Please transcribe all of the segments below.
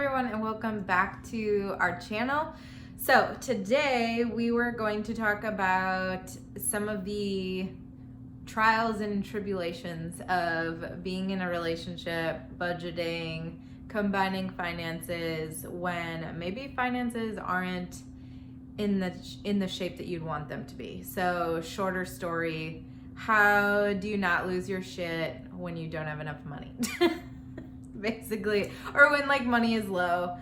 everyone, and welcome back to our channel. So today we were going to talk about some of the trials and tribulations of being in a relationship, budgeting, combining finances when maybe finances aren't in the shape that you'd want them to be. So shorter story, how do you not lose your shit when you don't have enough money? Basically, or when like money is low.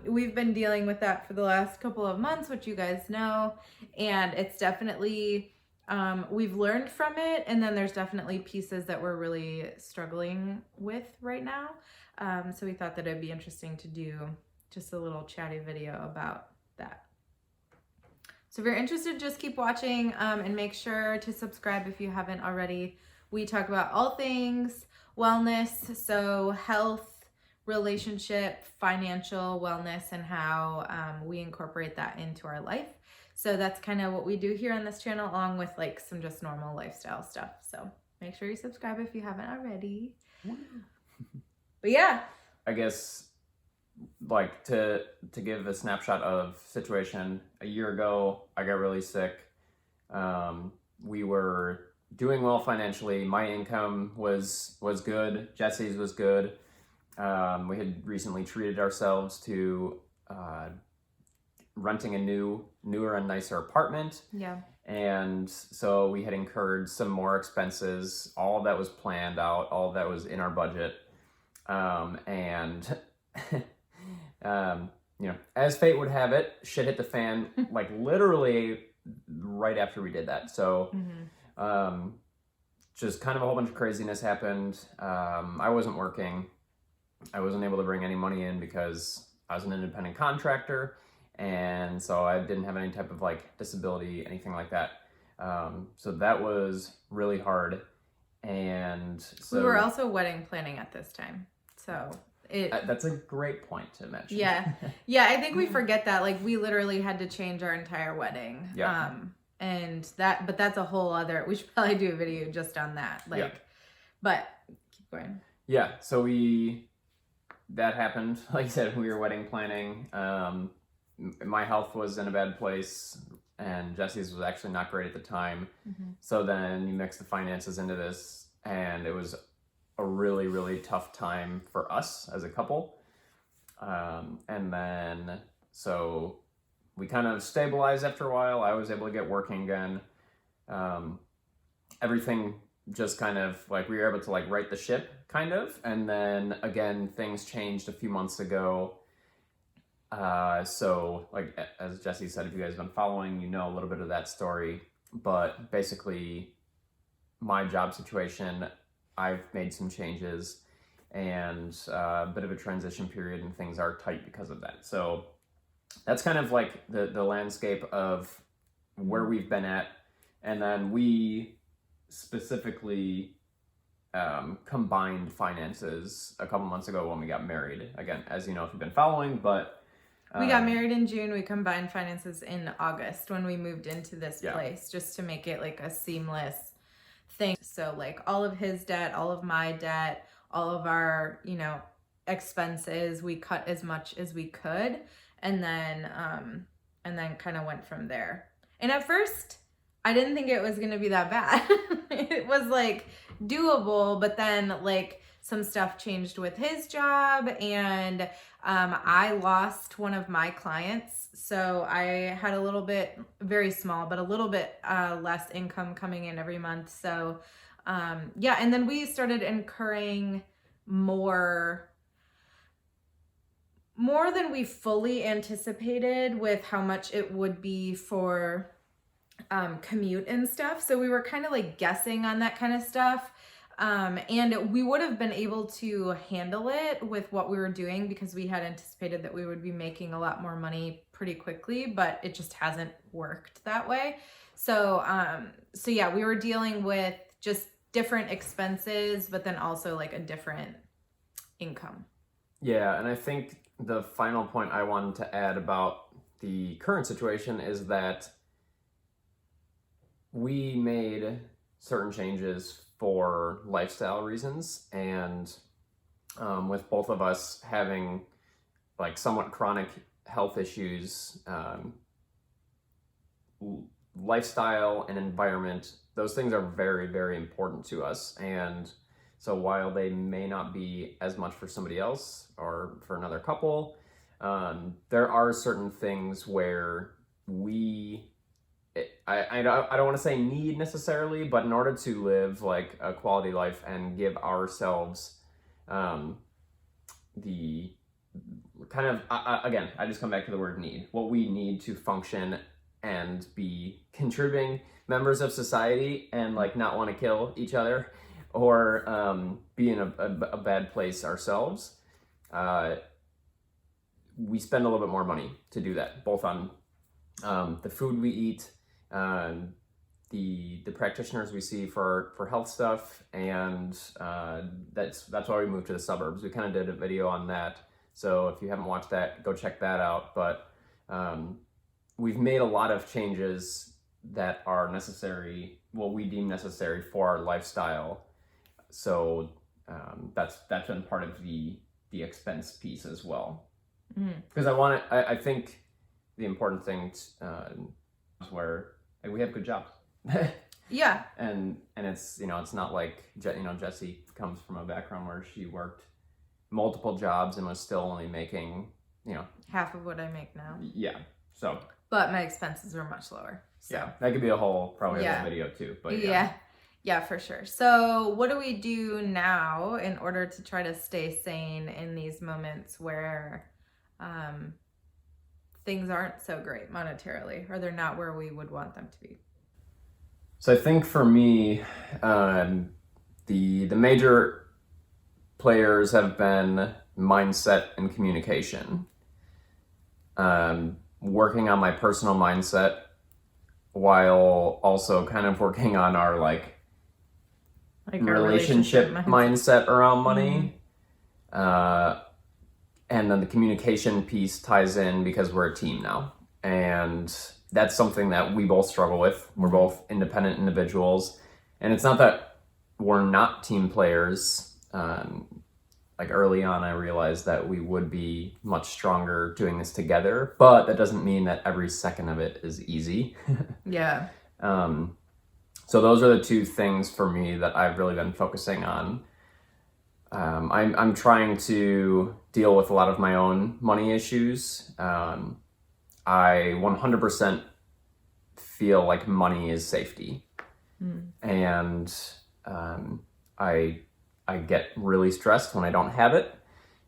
We've been dealing with that for the last couple of months, which you guys know, and it's definitely we've learned from it, and then there's definitely pieces that we're really struggling with right now. So we thought that it'd be interesting to do just a little chatty video about that. So if you're interested, just keep watching and make sure to subscribe if you haven't already. We talk about all things wellness, so health, relationship, financial wellness, and how we incorporate that into our life. So that's kind of what we do here on this channel, along with like some just normal lifestyle stuff. So make sure you subscribe if you haven't already. But yeah. I guess like to give a snapshot of situation, a year ago I got really sick. We were doing well financially. My income was good. Jesse's was good. We had recently treated ourselves to renting a newer and nicer apartment. Yeah. And so we had incurred some more expenses. All of that was planned out. All of that was in our budget. You know, as fate would have it, shit hit the fan like literally right after we did that. So just kind of a whole bunch of craziness happened. I wasn't working. I wasn't able to bring any money in because I was an independent contractor, and so I didn't have any type of like disability, anything like that. So that was really hard. And so we were also wedding planning at this time. So that's a great point to mention. Yeah. I think we forget that. Like, we literally had to change our entire wedding. Yeah. But that's a whole other. We should probably do a video just on that. Like, yeah. But keep going. Yeah. So that happened. Like I said, we were wedding planning. My health was in a bad place, and Jesse's was actually not great at the time. So then you mix the finances into this, and it was a really, really tough time for us as a couple. And then, so we kind of stabilized after a while. I was able to get working again. Everything just kind of like, we were able to like right the ship kind of. And then again, things changed a few months ago. So like, as Jesse said, if you guys have been following, you know a little bit of that story, but basically my job situation, I've made some changes, and a bit of a transition period, and things are tight because of that. So that's kind of like the landscape of where we've been at. And then we specifically combined finances a couple months ago when we got married. Again, as you know, if you've been following, but we got married in June. We combined finances in August when we moved into this place, just to make it like a seamless thing. So like all of his debt, all of my debt, all of our, expenses, we cut as much as we could, and then kind of went from there. And at first I didn't think it was going to be that bad. It was like doable, but then like some stuff changed with his job, and I lost one of my clients. So I had a little bit, very small, but a little bit less income coming in every month. So and then we started incurring more than we fully anticipated with how much it would be for commute and stuff. So we were kind of like guessing on that kind of stuff. And we would have been able to handle it with what we were doing because we had anticipated that we would be making a lot more money pretty quickly, but it just hasn't worked that way. So yeah, we were dealing with just different expenses, but then also like a different income. Yeah. And I think the final point I wanted to add about the current situation is that we made certain changes for lifestyle reasons, and with both of us having like somewhat chronic health issues, lifestyle and environment, those things are very, very important to us. And so while they may not be as much for somebody else or for another couple, there are certain things where I don't want to say need necessarily, but in order to live like a quality life and give ourselves the kind of, again, I just come back to the word need, what we need to function and be contributing members of society and like not want to kill each other or be in a bad place ourselves. We spend a little bit more money to do that, both on the food we eat, the practitioners we see for health stuff, and that's why we moved to the suburbs. We kind of did a video on that, so if you haven't watched that, go check that out. But we've made a lot of changes that are necessary, what we deem necessary for our lifestyle. So that's been part of the expense piece as well. Because I think the important thing is where we have good jobs. Yeah. And it's, it's not like, Jessie comes from a background where she worked multiple jobs and was still only making, half of what I make now. Yeah. So. But my expenses are much lower. So. Yeah. That could be probably a whole video too. But Yeah, for sure. So what do we do now in order to try to stay sane in these moments where things aren't so great monetarily, or they're not where we would want them to be? So I think for me, the major players have been mindset and communication. Working on my personal mindset while also kind of working on our relationship mindset around money. And then the communication piece ties in because we're a team now. And that's something that we both struggle with. We're both independent individuals. And it's not that we're not team players. Early on, I realized that we would be much stronger doing this together, but that doesn't mean that every second of it is easy. Yeah. So those are the two things for me that I've really been focusing on. I'm trying to deal with a lot of my own money issues. I 100% feel like money is safety. And I get really stressed when I don't have it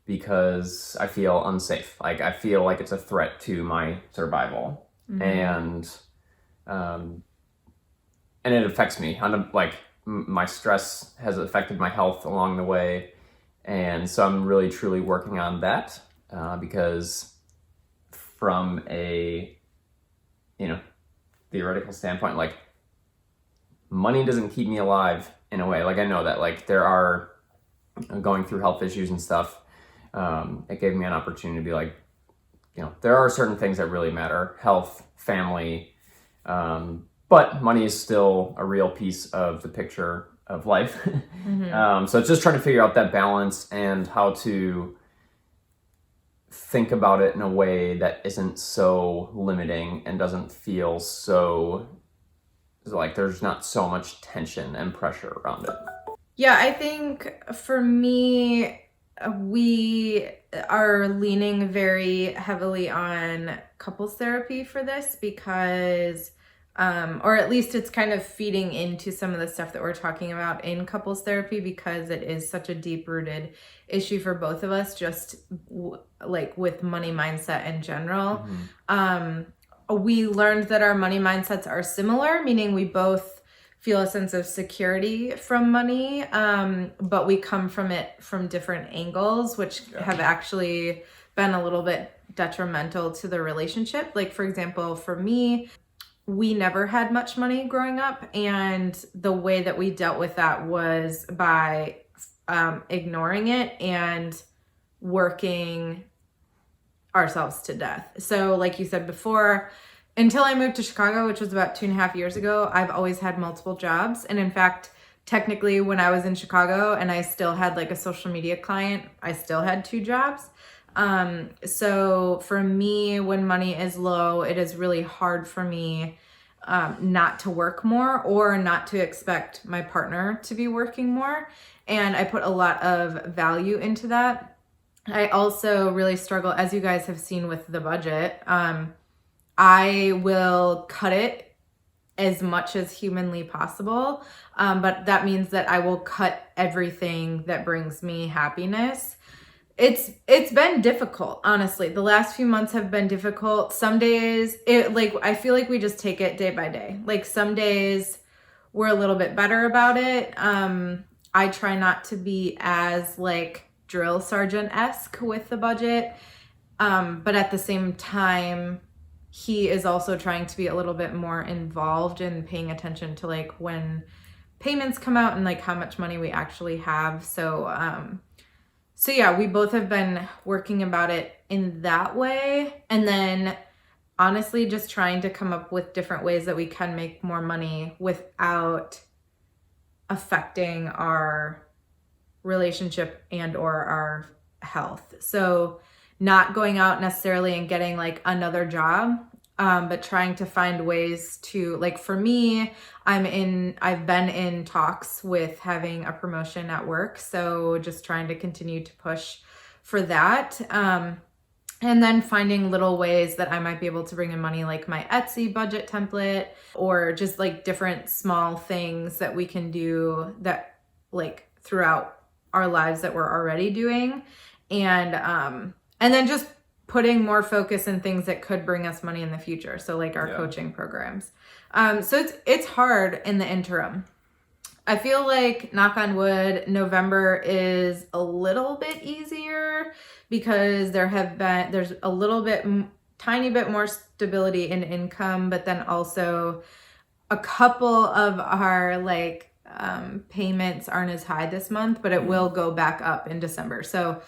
because I feel unsafe. I feel like it's a threat to my survival. And it affects me. My stress has affected my health along the way. And so I'm really, truly working on that because from a, theoretical standpoint, money doesn't keep me alive in a way. I know that, there are going through health issues and stuff. It gave me an opportunity to be there are certain things that really matter: health, family, but money is still a real piece of the picture of life. So it's just trying to figure out that balance and how to think about it in a way that isn't so limiting and doesn't feel so there's not so much tension and pressure around it. Yeah, I think for me, we are leaning very heavily on couples therapy for this because or at least it's kind of feeding into some of the stuff that we're talking about in couples therapy because it is such a deep-rooted issue for both of us, just with money mindset in general. We learned that our money mindsets are similar, meaning we both feel a sense of security from money, but we come from it from different angles, which have actually been a little bit detrimental to the relationship. For example, for me, we never had much money growing up, and the way that we dealt with that was by ignoring it and working ourselves to death. So like you said before, until I moved to Chicago, which was about 2.5 years ago, I've always had multiple jobs. And in fact, technically when I was in Chicago and I still had a social media client, I still had 2 jobs. So for me, when money is low, it is really hard for me not to work more or not to expect my partner to be working more. And I put a lot of value into that. I also really struggle, as you guys have seen with the budget. I will cut it as much as humanly possible. But that means that I will cut everything that brings me happiness. It's been difficult, honestly. The last few months have been difficult. Some days I feel like we just take it day by day. Like some days we're a little bit better about it. I try not to be as like drill sergeant-esque with the budget. But at the same time, he is also trying to be a little bit more involved in paying attention to like when payments come out and like how much money we actually have. So yeah, we both have been working about it in that way. And then honestly, just trying to come up with different ways that we can make more money without affecting our relationship and or our health. So not going out necessarily and getting like another job, but trying to find ways to, like for me, I've been in talks with having a promotion at work. So just trying to continue to push for that. And then finding little ways that I might be able to bring in money, like my Etsy budget template, or just like different small things that we can do that like throughout our lives that we're already doing. And then just putting more focus in things that could bring us money in the future. So like our coaching programs. So it's hard in the interim. I feel like, knock on wood, November is a little bit easier because there's a little bit, tiny bit more stability in income, but then also a couple of our like payments aren't as high this month, but it will go back up in December. So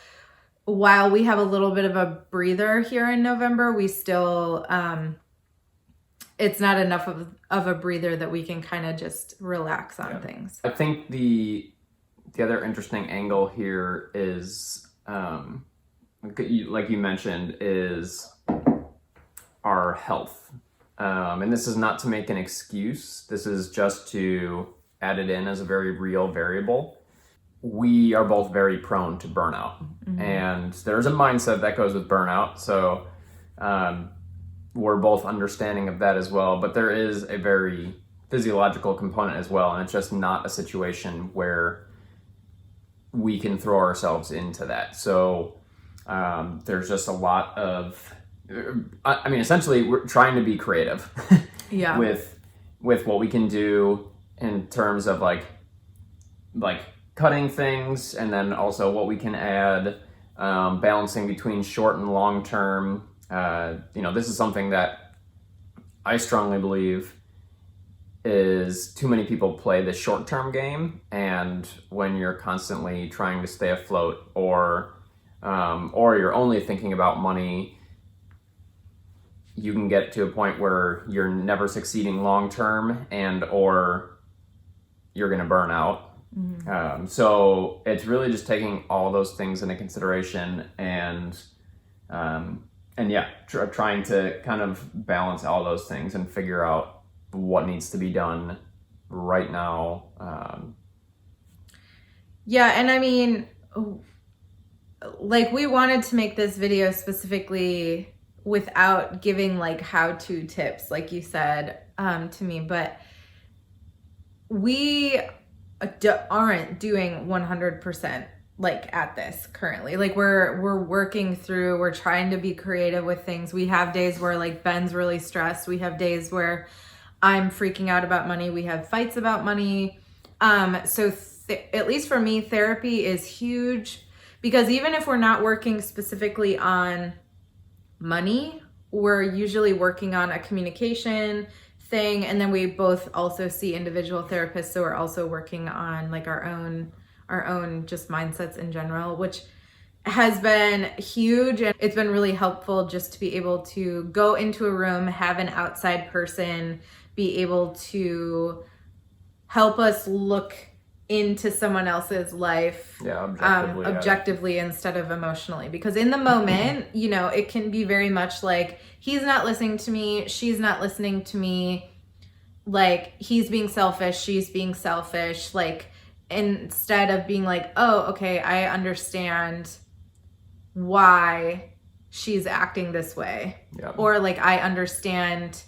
while we have a little bit of a breather here in November, we still, it's not enough of a breather that we can kind of just relax on things. I think the other interesting angle here is, like you mentioned, is our health. And this is not to make an excuse. This is just to add it in as a very real variable. We are both very prone to burnout. Mm-hmm. And there's a mindset that goes with burnout. So we're both understanding of that as well. But there is a very physiological component as well. And it's just not a situation where we can throw ourselves into that. So there's just a lot of, I mean, essentially we're trying to be creative with what we can do in terms of like cutting things, and then also what we can add, balancing between short and long term. This is something that I strongly believe is too many people play the short term game, and when you're constantly trying to stay afloat or you're only thinking about money, you can get to a point where you're never succeeding long term or you're going to burn out. Mm-hmm. So it's really just taking all those things into consideration and trying to kind of balance all those things and figure out what needs to be done right now. And I mean, like we wanted to make this video specifically without giving like how-to tips, like you said, to me, but we aren't doing 100% like at this currently. Like we're working through, we're trying to be creative with things. We have days where like Ben's really stressed. We have days where I'm freaking out about money. We have fights about money. So at least for me, therapy is huge, because even if we're not working specifically on money, we're usually working on a communication thing, and then we both also see individual therapists, so we're also working on like our own just mindsets in general, which has been huge. And it's been really helpful just to be able to go into a room, have an outside person be able to help us look into someone else's life objectively, objectively instead of emotionally, because in the moment, you know, it can be very much like he's not listening to me, she's not listening to me, like he's being selfish, she's being selfish, like instead of being like, oh, okay, I understand why she's acting this way. Yep. Or like I understand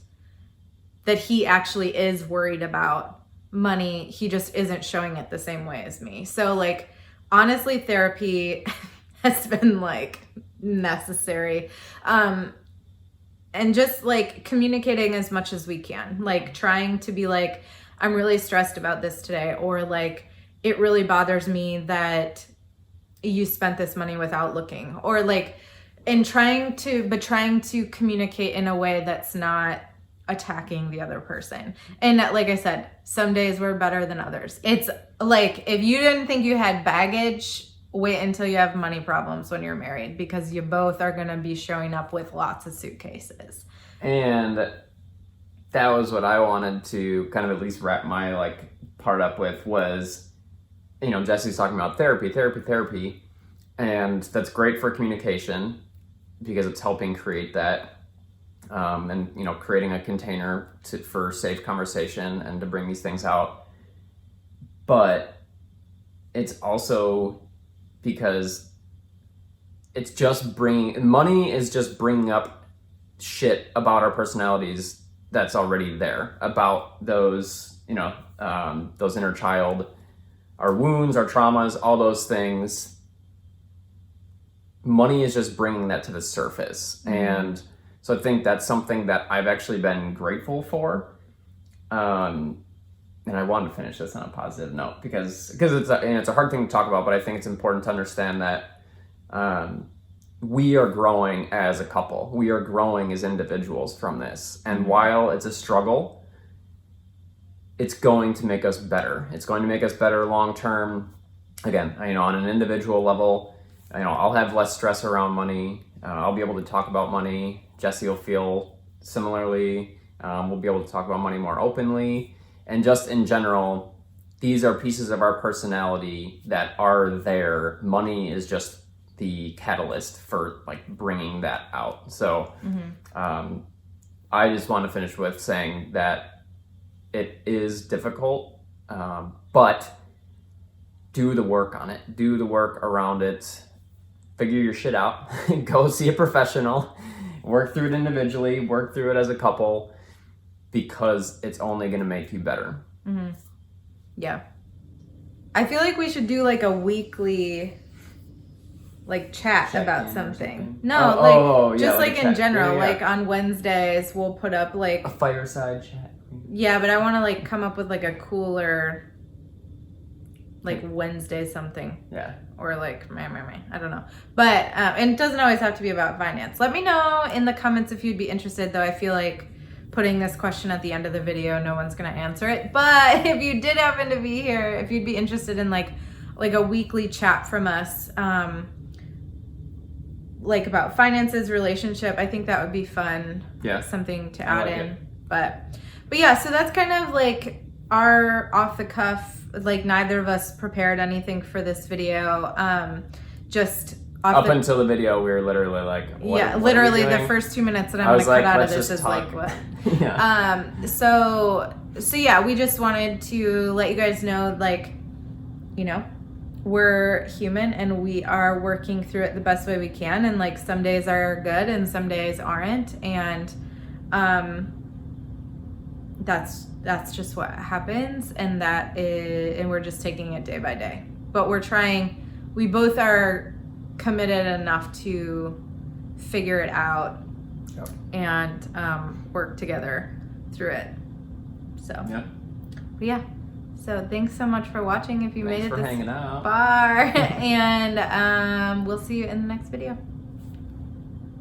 that he actually is worried about money, he just isn't showing it the same way as me. So like honestly, therapy has been like necessary, and just like communicating as much as we can, like trying to be like, I'm really stressed about this today, or like it really bothers me that you spent this money without looking, or like, and trying to communicate in a way that's not attacking the other person. And like I said, some days were better than others. It's like, if you didn't think you had baggage, wait until you have money problems when you're married, because you both are going to be showing up with lots of suitcases. And that was what I wanted to kind of at least wrap my like part up with was, you know, Jesse's talking about therapy, and that's great for communication because it's helping create that. And, you know, creating a container for safe conversation and to bring these things out. But it's also because it's just money is just bringing up shit about our personalities that's already there, about those, you know, those inner child, our wounds, our traumas, all those things. Money is just bringing that to the surface. Mm-hmm. And so I think that's something that I've actually been grateful for. And I wanted to finish this on a positive note because it's a hard thing to talk about, but I think it's important to understand that we are growing as a couple. We are growing as individuals from this. And while it's a struggle, it's going to make us better. It's going to make us better long term. Again, you know, on an individual level, you know, I'll have less stress around money. I'll be able to talk about money. Jesse will feel similarly. We'll be able to talk about money more openly. And just in general, these are pieces of our personality that are there. Money is just the catalyst for like bringing that out. So I just want to finish with saying that it is difficult, but do the work on it. Do the work around it. Figure your shit out. Go see a professional. Work through it individually, work through it as a couple, because it's only going to make you better. Mm-hmm. Yeah. I feel like we should do like a weekly like chat about something. No, just like in general, like on Wednesdays we'll put up like a fireside chat. Yeah, but I want to like come up with like a cooler like Wednesday something. Yeah. Or like, I don't know. But, and it doesn't always have to be about finance. Let me know in the comments if you'd be interested, though I feel like putting this question at the end of the video, no one's going to answer it. But if you did happen to be here, if you'd be interested in like a weekly chat from us, like about finances, relationship, I think that would be fun. Yeah. Something to add in. But yeah, so that's kind of like our off the cuff, like neither of us prepared anything for this video. Just up until the video, we were literally like, what literally the first 2 minutes that I'm gonna cut out of this is like what. Yeah. So yeah, we just wanted to let you guys know, like, you know, we're human and we are working through it the best way we can, and like some days are good and some days aren't, and that's just what happens, and and we're just taking it day by day. But we both are committed enough to figure it out. Yep. And work together through it. So yeah. But yeah. So thanks so much for watching if you made it this hanging out. far. And we'll see you in the next video.